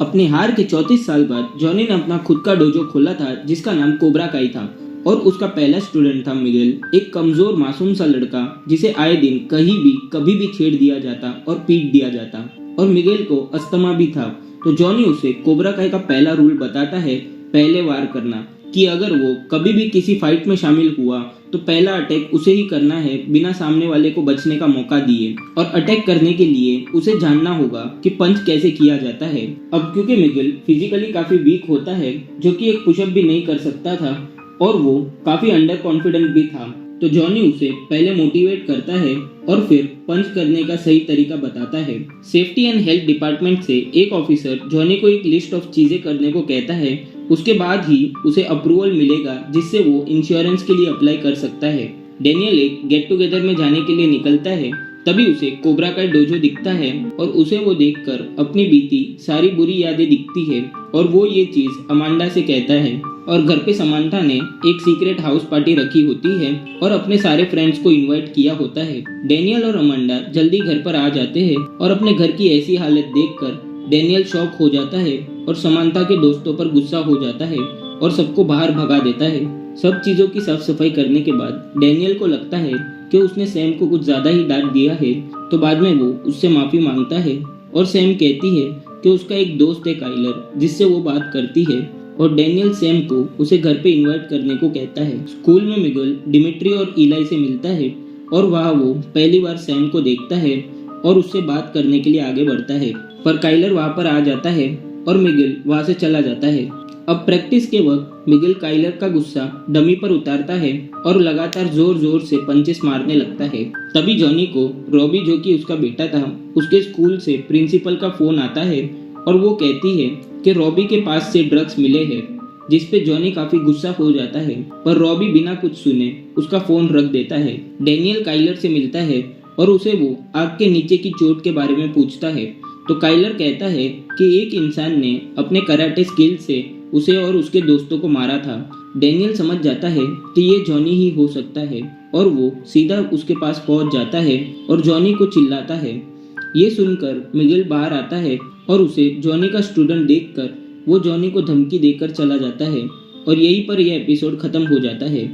अपनी हार के 34 साल बाद जॉनी ने अपना खुद का डोजो खोला था जिसका नाम कोबरा काई था। और उसका पहला स्टूडेंट था मिगेल, एक कमजोर मासूम सा लड़का जिसे आए दिन कहीं भी कभी भी छेड़ दिया जाता और पीट दिया जाता। और मिगेल को अस्थमा भी था, तो जॉनी उसे कोबरा काई का पहला रूल बताता है, पहले वार करना, कि अगर वो कभी भी किसी फाइट में शामिल हुआ तो पहला अटैक उसे ही करना है बिना सामने वाले को बचने का मौका दिए। और अटैक करने के लिए उसे जानना होगा कि पंच कैसे किया जाता है। अब क्योंकि मिगेल फिजिकली काफी वीक होता है, जो कि एक पुशअप भी नहीं कर सकता था और वो काफी अंडर कॉन्फिडेंट भी था, तो जॉनी उसे पहले मोटिवेट करता है और फिर पंच करने का सही तरीका बताता है। सेफ्टी एंड हेल्थ डिपार्टमेंट से एक ऑफिसर जॉनी को एक लिस्ट ऑफ चीजें करने को कहता है, उसके बाद ही उसे अप्रूवल मिलेगा जिससे वो इंश्योरेंस के लिए अप्लाई कर सकता है। डेनियल एक गेट टुगेदर में जाने के लिए निकलता है, तभी उसे कोबरा का डोजो दिखता है और उसे वो देखकर अपनी बीती सारी बुरी यादें दिखती है और वो ये चीज अमांडा से कहता है। और घर पे समांथा ने एक सीक्रेट हाउस पार्टी रखी होती है और अपने सारे फ्रेंड्स को इनवाइट किया होता है। डेनियल और अमांडा जल्दी घर पर आ जाते हैं और अपने घर की ऐसी हालत देखकर डेनियल शॉक हो जाता है और समांथा के दोस्तों पर गुस्सा हो जाता है और सबको बाहर भगा देता है। सब चीजों की साफ सफाई करने के बाद डेनियल को लगता है कि उसने सैम को कुछ ज्यादा ही डांट दिया है, तो बाद में वो उससे माफी मांगता है और सैम कहती है कि उसका एक दोस्त है काइलर जिससे वो बात करती है। और डेनियल सैम को उसे घर पे इनवाइट करने को कहता है। स्कूल में मिगेल डिमिट्री और इलाई से मिलता है और वहाँ वो पहली बार सैम को देखता है और उससे बात करने के लिए आगे बढ़ता है, पर काइलर वहाँ पर आ जाता है और मिगेल वहाँ से चला जाता है। अब प्रैक्टिस के वक्त मिगेल काइलर का गुस्सा डमी पर उतारता है और लगातार जोर जोर से पंचेस मारने लगता है। तभी जॉनी को रॉबी, जो कि उसका बेटा था, उसके स्कूल से प्रिंसिपल का फोन आता है और वो कहती है कि रॉबी के पास से ड्रग्स मिले हैं, जिस पे जॉनी काफी गुस्सा हो जाता है, पर रॉबी बिना कुछ सुने उसका फोन रख देता है। डेनियल काइलर से मिलता है और उसे वो आग के नीचे की चोट के बारे में पूछता है, तो काइलर कहता है कि एक इंसान ने अपने कराटे स्किल से उसे और उसके दोस्तों को मारा था। डेनियल समझ जाता है कि ये जॉनी ही हो सकता है और वो सीधा उसके पास पहुंच जाता है और जॉनी को चिल्लाता है। ये सुनकर मिगेल बाहर आता है और उसे जॉनी का स्टूडेंट देखकर वो जॉनी को धमकी देकर चला जाता है और यहीं पर यह एपिसोड खत्म हो जाता है।